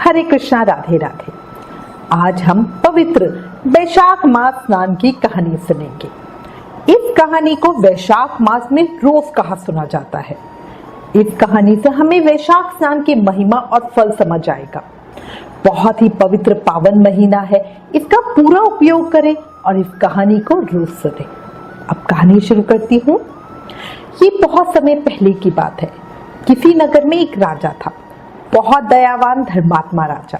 हरे कृष्णा, राधे राधे। आज हम पवित्र वैशाख मास स्नान की कहानी सुनेंगे। इस कहानी को वैशाख मास में रोज कहा सुना जाता है। इस कहानी से हमें वैशाख स्नान की महिमा और फल समझ आएगा। बहुत ही पवित्र पावन महीना है, इसका पूरा उपयोग करें और इस कहानी को रोज सुनें। अब कहानी शुरू करती हूँ। ये बहुत समय पहले की बात है। किसी नगर में एक राजा था, बहुत दयावान धर्मात्मा राजा,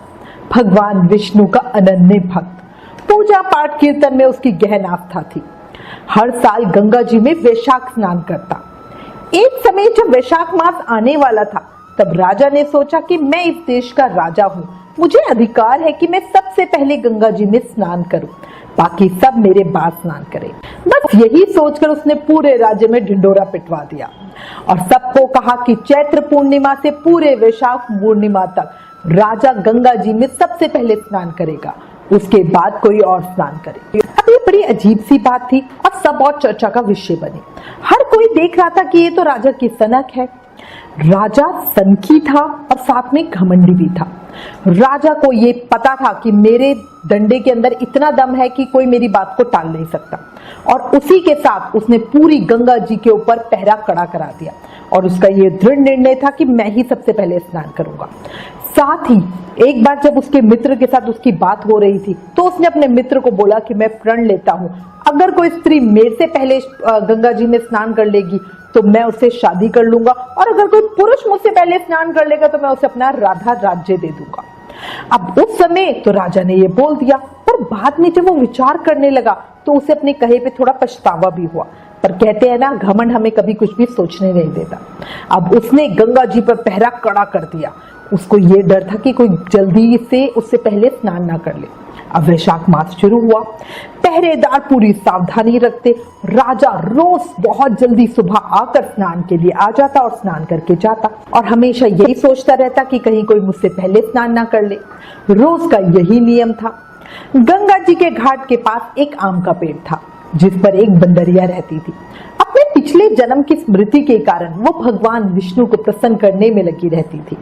भगवान विष्णु का अनन्य भक्त। पूजा पाठ कीर्तन में उसकी गहन आस्था थी। हर साल गंगा जी में वैशाख स्नान करता। एक समय जब वैशाख मास आने वाला था, तब राजा ने सोचा कि मैं इस देश का राजा हूँ, मुझे अधिकार है कि मैं सबसे पहले गंगा जी में स्नान करूं, बाकी सब मेरे बाद स्नान करें। बस यही सोचकर उसने पूरे राज्य में ढिंडोरा पिटवा दिया और सबको कहा कि चैत्र पूर्णिमा से पूरे वैशाख पूर्णिमा तक राजा गंगा जी में सबसे पहले स्नान करेगा, उसके बाद कोई और स्नान करे। अब ये बड़ी अजीब सी बात थी और सब और चर्चा का विषय बनी। हर कोई देख रहा था कि ये तो राजा की सनक है। राजा सनकी था और साथ में घमंडी भी था। राजा को ये पता था कि मेरे डंडे के अंदर इतना दम है कि कोई मेरी बात को टाल नहीं सकता, और उसी के साथ उसने पूरी गंगा जी के ऊपर पहरा कड़ा करा दिया और उसका ये दृढ़ निर्णय था कि मैं ही सबसे पहले स्नान करूंगा। साथ ही एक बार जब उसके मित्र के साथ उसकी बात हो रही थी, तो उसने अपने मित्र को बोला कि मैं प्रण लेता हूँ, अगर कोई स्त्री मेरे से पहले गंगा जी में स्नान कर लेगी तो मैं उससे शादी कर लूंगा, और अगर कोई पुरुष मुझसे पहले स्नान कर लेगा तो मैं उसे अपना राधा राज्य दे दूंगा। अब उस समय तो राजा ने ये बोल दिया, पर बाद में जब वो विचार करने लगा तो उसे अपने कहे पे थोड़ा पछतावा भी हुआ। पर कहते हैं ना, घमंड हमें कभी कुछ भी सोचने नहीं देता। अब उसने गंगा जी पर पहरा कड़ा कर दिया। उसको ये डर था कि कोई जल्दी से उससे पहले स्नान ना कर ले। अब वैशाख मास शुरू हुआ। पहरेदार पूरी सावधानी रखते। राजा रोज बहुत जल्दी सुबह आकर स्नान के लिए आ जाता और स्नान करके जाता, और हमेशा यही सोचता रहता कि कहीं कोई मुझसे पहले स्नान ना कर ले। रोज का यही नियम था। गंगा जी के घाट के पास एक आम का पेड़ था, जिस पर एक बंदरिया रहती थी। अपने पिछले जन्म की स्मृति के कारण वो भगवान विष्णु को प्रसन्न करने में लगी रहती थी।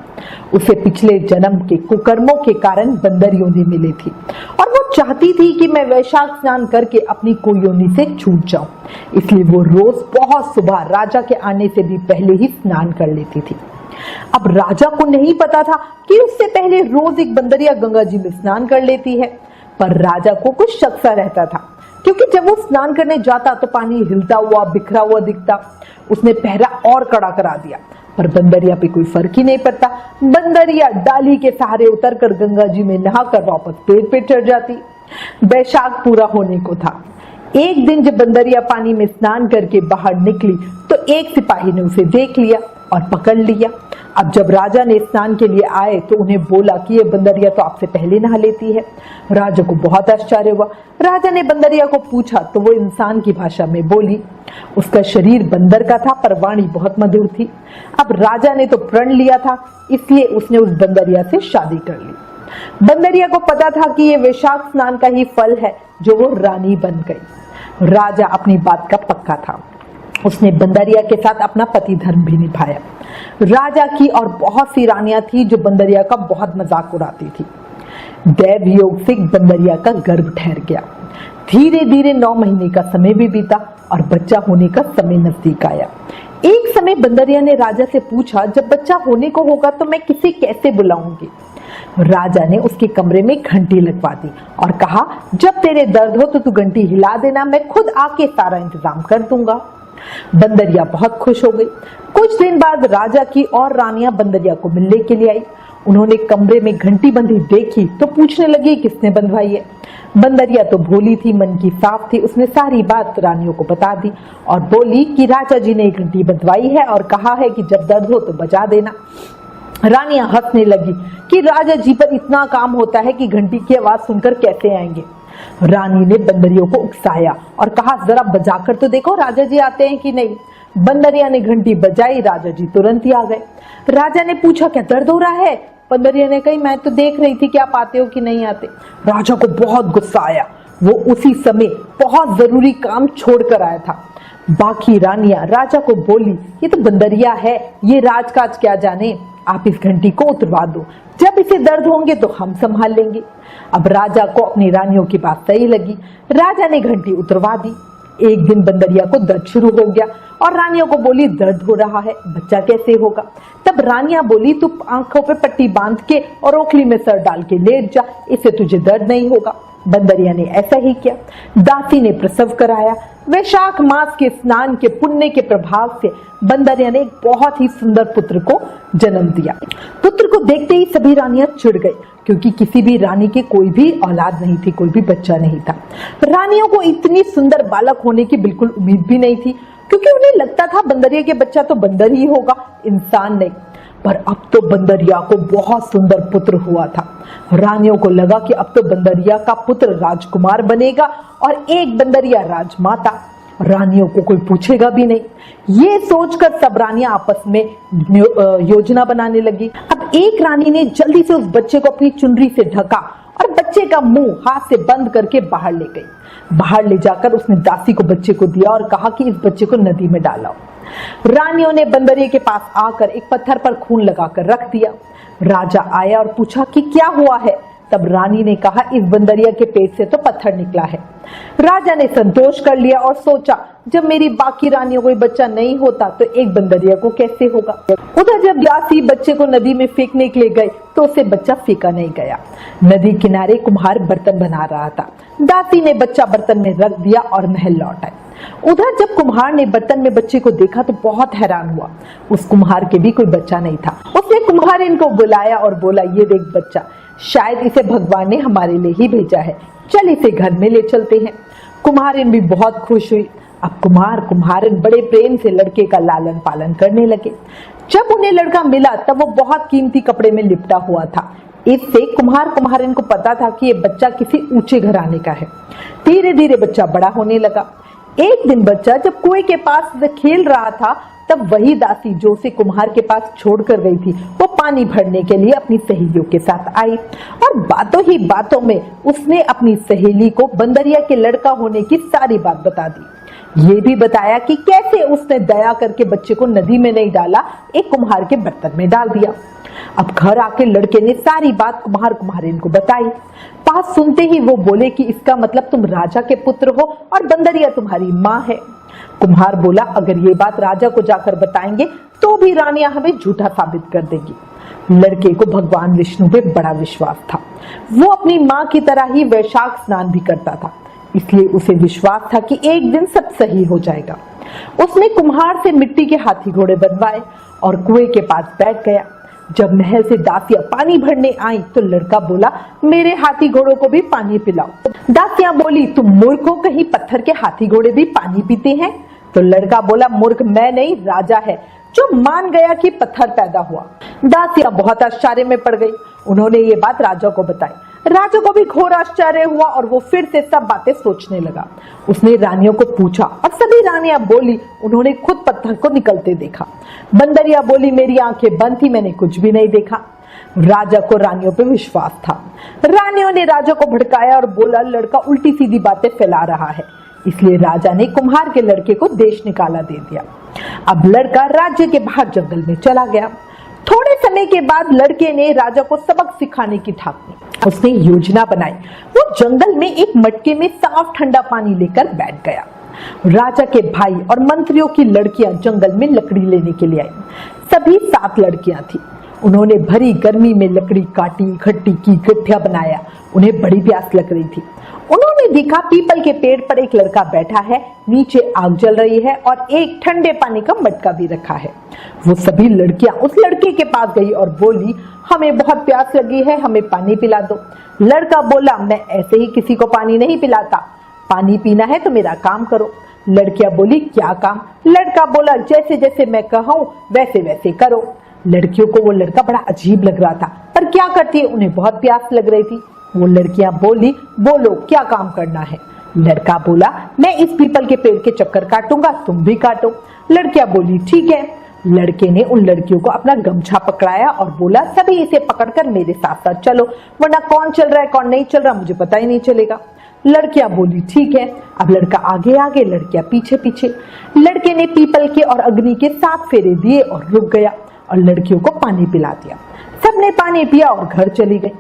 उसे पिछले जन्म के कुकर्मों के कारण बंदर योनि मिली थी, और वो चाहती थी कि मैं वैशाख स्नान करके अपनी कुयोनि से छूट जाऊं। इसलिए वो रोज बहुत सुबह राजा के आने से भी पहले ही स्नान कर लेती थी। अब राजा को नहीं पता था कि उससे पहले रोज एक बंदरिया गंगा जी में स्नान कर लेती है, पर राजा को कुछ शक सा रहता था, क्योंकि जब वो स्नान करने जाता तो पानी हिलता हुआ बिखरा हुआ दिखता। उसने पहरा और कड़ा करा दिया, पर बंदरिया पे कोई फर्क ही नहीं पड़ता। बंदरिया डाली के सहारे उतरकर गंगा जी में नहाकर वापस पेड़ पे चढ़ जाती। वैशाख पूरा होने को था। एक दिन जब बंदरिया पानी में स्नान करके बाहर निकली तो एक सिपाही ने उसे देख लिया और पकड़ लिया। अब जब राजा ने स्नान के लिए आए तो उन्हें बोला कि ये बंदरिया तो आपसे पहले नहा लेती है। राजा को बहुत आश्चर्य हुआ। राजा ने बंदरिया को पूछा तो वो इंसान की भाषा में बोली। उसका शरीर बंदर का था, पर वाणी बहुत मधुर थी। अब राजा ने तो प्रण लिया था, इसलिए उसने उस बंदरिया से शादी कर ली। बंदरिया को पता था कि ये वैशाख स्नान का ही फल है जो वो रानी बन गई। राजा अपनी बात का पक्का था। उसने बंदरिया के साथ अपना पति धर्म भी निभाया। राजा की और बहुत सी रानियां थी जो बंदरिया का बहुत मजाक उड़ाती थी। दैव योग से बंदरिया का गर्भ ठहर गया। धीरे धीरे 9 महीने का समय भी बीता और बच्चा होने का समय नजदीक आया। एक समय बंदरिया ने राजा से पूछा, जब बच्चा होने को होगा तो मैं किसे कैसे बुलाऊंगी? राजा ने उसके कमरे में घंटी लगवा दी और कहा, जब तेरे दर्द हो तो तू घंटी हिला देना, मैं खुद आके सारा इंतजाम कर दूंगा। बंदरिया बहुत खुश हो गई। कुछ दिन बाद राजा की और रानियां बंदरिया को मिलने के लिए आई। उन्होंने कमरे में घंटी बंधी देखी तो पूछने लगी, किसने बंधवाई है? बंदरिया तो भोली थी, मन की साफ थी। उसने सारी बात रानियों को बता दी और बोली कि राजा जी ने घंटी बंधवाई है और कहा है कि जब दर्द हो तो बजा देना। रानियां हंसने लगी कि राजा जी पर इतना काम होता है कि घंटी की आवाज सुनकर कैसे आएंगे। रानी ने बंदरियों को उकसाया और कहा, जरा बजाकर तो देखो राजा जी आते हैं कि नहीं। बंदरिया ने घंटी बजाई, राजा जी तुरंत ही आ गए। राजा ने पूछा, क्या दर्द हो रहा है? बंदरिया ने कही, मैं तो देख रही थी कि आप आते हो कि नहीं आते। राजा को बहुत गुस्सा आया। वो उसी समय बहुत जरूरी काम छोड़कर आया था। बाकी रानियां राजा को बोली, ये तो बंदरिया है, ये राजकाज क्या जाने। आप इस घंटी को उतरवा दो, जब इसे दर्द होंगे तो हम संभाल लेंगे। अब राजा को अपनी रानियों की बात सही लगी। राजा ने घंटी उतरवा दी। एक दिन बंदरिया को दर्द शुरू हो गया और रानियों को बोली दर्द हो रहा है, बच्चा कैसे होगा। तब रानियां बोली तू आंखों पे पट्टी बांध के और ओखली में सर डाल के लेट जा, इससे तुझे दर्द नहीं होगा। बंदरिया ने ऐसा ही किया। दासी ने प्रसव कराया। वैशाख मास के स्नान के पुण्य के प्रभाव से बंदरिया ने एक बहुत ही सुंदर पुत्र को जन्म दिया। पुत्र को देखते ही सभी रानियां चिढ़ गई, क्योंकि किसी भी रानी के कोई भी औलाद नहीं थी, कोई भी बच्चा नहीं था। रानियों को इतनी सुंदर बालक होने की बिल्कुल उम्मीद भी नहीं थी, क्योंकि उन्हें लगता था बंदरिया के बच्चा तो बंदर ही होगा, इंसान नहीं। पर अब तो बंदरिया को बहुत सुंदर पुत्र हुआ था। रानियों को लगा कि अब तो बंदरिया का पुत्र राजकुमार बनेगा और एक बंदरिया राजमाता। रानियों को कोई पूछेगा भी नहीं। ये सोचकर सब रानियां आपस में योजना बनाने लगी। अब एक रानी ने जल्दी से उस बच्चे को अपनी चुनरी से ढका और बच्चे का मुंह हाथ से बंद करके बाहर ले गई। बाहर ले जाकर उसने दासी को बच्चे को दिया और कहा कि इस बच्चे को नदी में डालो। रानियों ने बंदरिया के पास आकर एक पत्थर पर खून लगाकर रख दिया। राजा आया और पूछा कि क्या हुआ है। तब रानी ने कहा इस बंदरिया के पेट से तो पत्थर निकला है। राजा ने संतोष कर लिया और सोचा जब मेरी बाकी रानियों को बच्चा नहीं होता तो एक बंदरिया को कैसे होगा। उधर जब दासी बच्चे को नदी में फेंकने के लिए गई तो उसे बच्चा फेंका नहीं गया। नदी किनारे कुम्हार बर्तन बना रहा था। दासी ने बच्चा बर्तन में रख दिया और महल लौट आई। उधर जब कुम्हार ने बर्तन में बच्चे को देखा तो बहुत हैरान हुआ। उस कुम्हार के भी कोई बच्चा नहीं था। उसने कुम्हारिन को बुलाया और बोला ये देख बच्चा, शायद इसे भगवान ने हमारे लिए ही भेजा है, चल इसे घर में ले चलते हैं। कुम्हारिन भी बहुत खुश हुई। अब कुम्हार कुम्हारिन बड़े प्रेम से लड़के का लालन पालन करने लगे। जब उन्हें लड़का मिला तब वो बहुत कीमती कपड़े में लिपटा हुआ था। इससे कुम्हार कुम्हारिन को पता था कि ये बच्चा किसी ऊंचे घराने का है। धीरे धीरे बच्चा बड़ा होने लगा। एक दिन बच्चा जब कुएं के पास खेल रहा था तब वही दासी जो उसे कुम्हार के पास छोड़कर गई थी वो पानी भरने के लिए अपनी सहेलियों के साथ आई और बातों ही बातों में उसने अपनी सहेली को बंदरिया के लड़का होने की सारी बात बता दी। ये भी बताया कि कैसे उसने दया करके बच्चे को नदी में नहीं डाला, एक कुम्हार के बर्तन में डाल दिया। अब घर आके लड़के ने सारी बात कुम्हार कुम्हारिन को बताई। बात सुनते ही वो बोले कि इसका मतलब तुम राजा के पुत्र हो और बंदरिया तुम्हारी माँ है। कुम्हार बोला अगर ये बात राजा को जाकर बताएंगे तो भी रानियां हमें झूठा साबित कर देगी। लड़के को भगवान विष्णु पे बड़ा विश्वास था। वो अपनी माँ की तरह ही वैशाख स्नान भी करता था, इसलिए उसे विश्वास था कि एक दिन सब सही हो जाएगा। उसने कुम्हार से मिट्टी के हाथी घोड़े बनवाए और कुएं के पास बैठ गया। जब महल से दासियां पानी भरने आई तो लड़का बोला मेरे हाथी घोड़ों को भी पानी पिलाओ। दासियां बोली तुम मूर्ख हो, कहीं पत्थर के हाथी घोड़े भी पानी पीते हैं। तो लड़का बोला मूर्ख मैं नहीं, राजा है जो मान गया कि पत्थर पैदा हुआ। दासियां बहुत आश्चर्य में पड़ गई। उन्होंने ये बात राजा को बताई। राजा को भी घोर आश्चर्य हुआ और वो फिर से सब बातें सोचने लगा। उसने रानियों को पूछा और सभी रानियां बोली उन्होंने खुद पत्थर को निकलते देखा। बंदरिया बोली मेरी आंखें बंद थी, मैंने कुछ भी नहीं देखा। राजा को रानियों पे विश्वास था। रानियों ने राजा को भड़काया और बोला लड़का उल्टी सीधी बातें फैला रहा है। इसलिए राजा ने कुम्हार के लड़के को देश निकाला दे दिया। अब लड़का राज्य के बाहर जंगल में चला गया। थोड़े समय के बाद लड़के ने राजा को सबक सिखाने की ठानी। उसने योजना बनाई। वो जंगल में एक मटके में साफ ठंडा पानी लेकर बैठ गया। राजा के भाई और मंत्रियों की लड़कियां जंगल में लकड़ी लेने के लिए आई। सभी 7 लड़कियां थी। उन्होंने भरी गर्मी में लकड़ी काटी, इकट्ठी की, गठिया बनाया। उन्हें बड़ी प्यास लग रही थी। उन्होंने देखा पीपल के पेड़ पर एक लड़का बैठा है, नीचे आग जल रही है और एक ठंडे पानी का मटका भी रखा है। वो सभी लड़कियां उस लड़के के पास गई और बोली हमें बहुत प्यास लगी है, हमें पानी पिला दो। लड़का बोला मैं ऐसे ही किसी को पानी नहीं पिलाता, पानी पीना है तो मेरा काम करो। लड़कियां बोली क्या काम? लड़का बोला जैसे जैसे मैं कहूं वैसे वैसे करो। लड़कियों को वो लड़का बड़ा अजीब लग रहा था, पर क्या करती है, उन्हें बहुत प्यास लग रही थी। वो लड़कियां बोली बोलो क्या काम करना है? लड़का बोला मैं इस पीपल के पेड़ के चक्कर काटूंगा, तुम भी काटो। लड़कियां बोली ठीक है। लड़के ने उन लड़कियों को अपना गमछा पकड़ाया और बोला सभी इसे पकड़कर मेरे साथ साथ चलो, वरना कौन चल रहा है कौन नहीं चल रहा मुझे पता ही नहीं चलेगा। लड़कियां बोली ठीक है। अब लड़का आगे आगे, लड़कियां पीछे पीछे। लड़के ने पीपल के और अग्नि के 7 फेरे दिए और रुक गया। और लड़कियों को पानी पिला दिया। सबने पानी पिया और घर चली गई।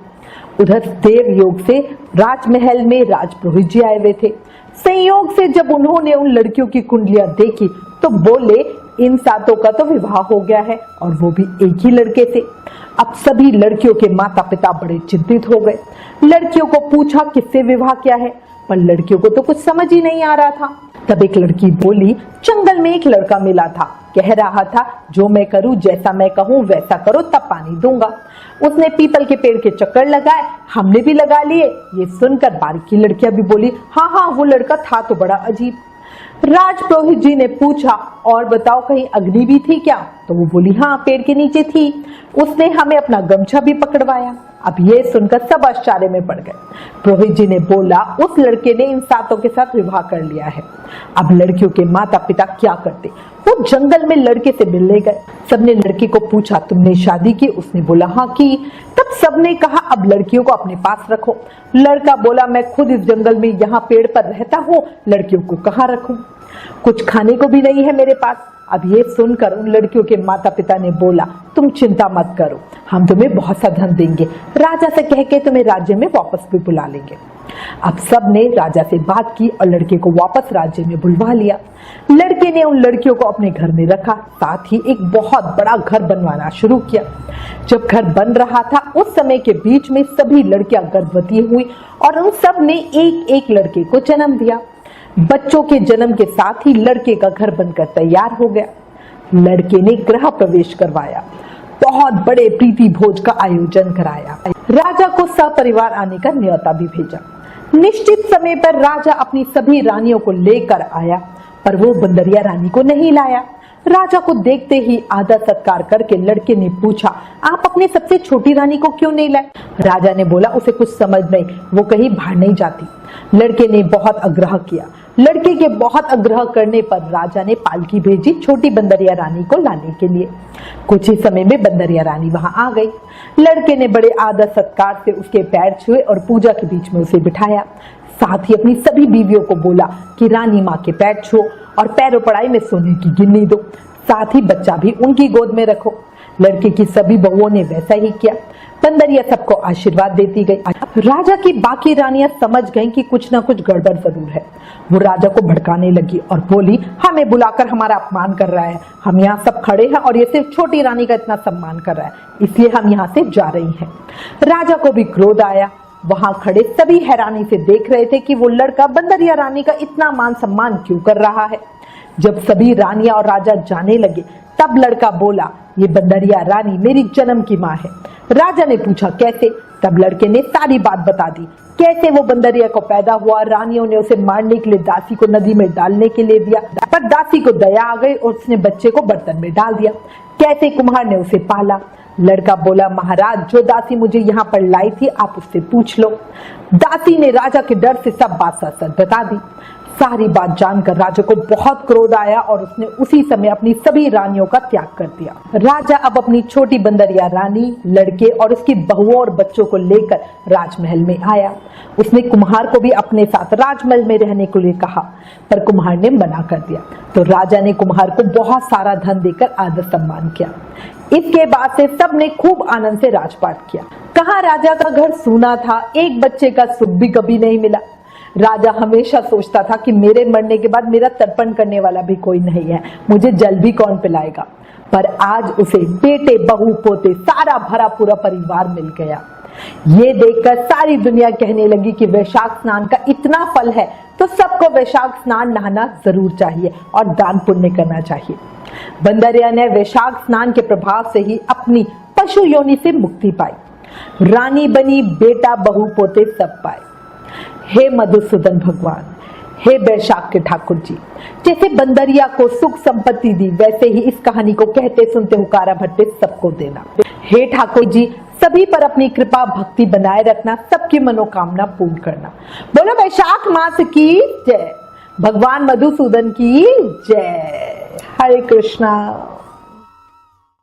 उधर देव योग से राजमहल में राजपुरोहित जी आए हुए थे। संयोग से जब उन्होंने उन लड़कियों की कुंडलियां देखी तो बोले, इन सातों का तो विवाह हो गया है और वो भी एक ही लड़के से। अब सभी लड़कियों के माता पिता बड़े चिंतित हो गए। लड़कियों को पूछा किससे विवाह किया है, पर लड़कियों को तो कुछ समझ ही नहीं आ रहा था। तब एक लड़की बोली, जंगल में एक लड़का मिला था, कह रहा था जो मैं करूं, जैसा मैं कहूं वैसा करो तब पानी दूंगा। उसने पीपल के पेड़ के चक्कर लगाए, हमने भी लगा लिए। ये सुनकर बाकी लड़कियां भी बोली, हाँ हाँ वो लड़का था तो बड़ा अजीब। राजपुरोहित जी ने पूछा, और बताओ कहीं अग्नि भी थी क्या? तो वो बोली, हाँ पेड़ के नीचे थी, उसने हमें अपना गमछा भी पकड़वाया। अब ये सुनकर सब आश्चर्य में पड़ गए। पुरोहित जी ने बोला, उस लड़के ने इन सातों के साथ विवाह कर लिया है। अब लड़कियों के माता पिता क्या करते? वो जंगल में लड़के से मिलने गए। सबने लड़की को पूछा, तुमने शादी की? उसने बोला, हाँ की। तब सबने कहा, अब लड़कियों को अपने पास रखो। लड़का बोला, मैं खुद इस जंगल में यहाँ पेड़ पर रहता हूँ, लड़कियों को कहाँ रखूं? कुछ खाने को भी नहीं है मेरे पास। अब ये सुनकर उन लड़कियों के माता पिता ने बोला, तुम चिंता मत करो, हम तुम्हें बहुत सा धन देंगे, राजा से कह के तुम्हें राज्य में वापस भी बुला लेंगे। अब सब ने राजा से बात की और लड़के को वापस राज्य में बुलवा लिया। लड़के ने उन लड़कियों को अपने घर में रखा, साथ ही एक बहुत बड़ा घर बनवाना शुरू किया। जब घर बन रहा था उस समय के बीच में सभी लड़कियां गर्भवती हुई और उन सब ने एक एक लड़के को जन्म दिया। बच्चों के जन्म के साथ ही लड़के का घर बनकर तैयार हो गया। लड़के ने गृह प्रवेश करवाया, बहुत बड़े प्रीति भोज का आयोजन कराया। राजा को सपरिवार आने का न्योता भी भेजा। निश्चित समय पर राजा अपनी सभी रानियों को लेकर आया, पर वो बंदरिया रानी को नहीं लाया। राजा को देखते ही आदर सत्कार करके लड़के ने पूछा, आप अपने सबसे छोटी रानी को क्यों नहीं लाए? राजा ने बोला, उसे कुछ समझ नहीं, वो कहीं बाहर नहीं जाती। लड़के ने बहुत आग्रह किया। लड़के के बहुत आग्रह करने पर राजा ने पालकी भेजी छोटी बंदरिया रानी को लाने के लिए। कुछ ही समय में बंदरिया रानी वहां आ गई। लड़के ने बड़े आदर सत्कार से उसके पैर छुए और पूजा के बीच में उसे बिठाया। साथ ही अपनी सभी बीवियों को बोला कि रानी माँ के पैर छुओ और पैरों पड़ाई में सोने की गिन्नी दो, साथ ही बच्चा भी उनकी गोद में रखो। लड़के की सभी बहुओं ने वैसा ही किया। बंदरिया सबको आशीर्वाद देती गई। राजा की बाकी रानियां समझ गईं कि कुछ ना कुछ गड़बड़ जरूर है। वो राजा को भड़काने लगी और बोली, हमें बुलाकर हमारा अपमान कर रहा है, हम यहाँ सब खड़े हैं और ये सिर्फ छोटी रानी का इतना सम्मान कर रहा है, इसलिए हम यहाँ से जा रही हैं। राजा को भी क्रोध आया। वहां खड़े सभी हैरानी से देख रहे थे कि वो लड़का बंदरिया रानी का इतना मान सम्मान क्यों कर रहा है। जब सभी रानियां और राजा जाने लगे तब लड़का बोला, ये बंदरिया रानी मेरी जन्म की माँ है। राजा ने पूछा, कैसे? तब लड़के ने सारी बात बता दी, कैसे वो बंदरिया को पैदा हुआ। रानियों ने उसे मारने के लिए दासी को नदी में डालने के लिए दिया, पर दासी को दया आ गई और उसने बच्चे को बर्तन में डाल दिया। कैसे कुम्हार ने उसे पाला। लड़का बोला, महाराज जो दासी मुझे यहाँ पर लाई थी आप उससे पूछ लो। दासी ने राजा के डर से सब बात सच बता दी। सारी बात जानकर राजा को बहुत क्रोध आया और उसने उसी समय अपनी सभी रानियों का त्याग कर दिया। राजा अब अपनी छोटी बंदरिया रानी, लड़के और उसकी बहुओं और बच्चों को लेकर राजमहल में आया। उसने कुम्हार को भी अपने साथ राजमहल में रहने के लिए कहा, पर कुम्हार ने मना कर दिया। तो राजा ने कुम्हार को बहुत सारा धन देकर आदर सम्मान किया। इसके बाद से सबने खूब आनंद से राजपाट किया। कहा राजा का घर सूना था, एक बच्चे का सुख भी कभी नहीं मिला। राजा हमेशा सोचता था कि मेरे मरने के बाद मेरा तर्पण करने वाला भी कोई नहीं है, मुझे जल भी कौन पिलाएगा। पर आज उसे बेटे, बहू, पोते, सारा भरा पूरा परिवार मिल गया। ये देखकर सारी दुनिया कहने लगी कि वैशाख स्नान का इतना फल है तो सबको वैशाख स्नान नहाना जरूर चाहिए और दान पुण्य करना चाहिए। बंदरिया ने वैशाख स्नान के प्रभाव से ही अपनी पशु योनि से मुक्ति पाई, रानी बनी, बेटा, बहू, पोते सब पाए। हे मधुसूदन भगवान, हे वैशाख के ठाकुर जी, जैसे बंदरिया को सुख संपत्ति दी वैसे ही इस कहानी को कहते सुनते हुकारा भरते सबको देना। हे ठाकुर जी, सभी पर अपनी कृपा भक्ति बनाए रखना, सबकी मनोकामना पूर्ण करना। बोलो वैशाख मास की जय, भगवान मधुसूदन की जय। हरे कृष्णा।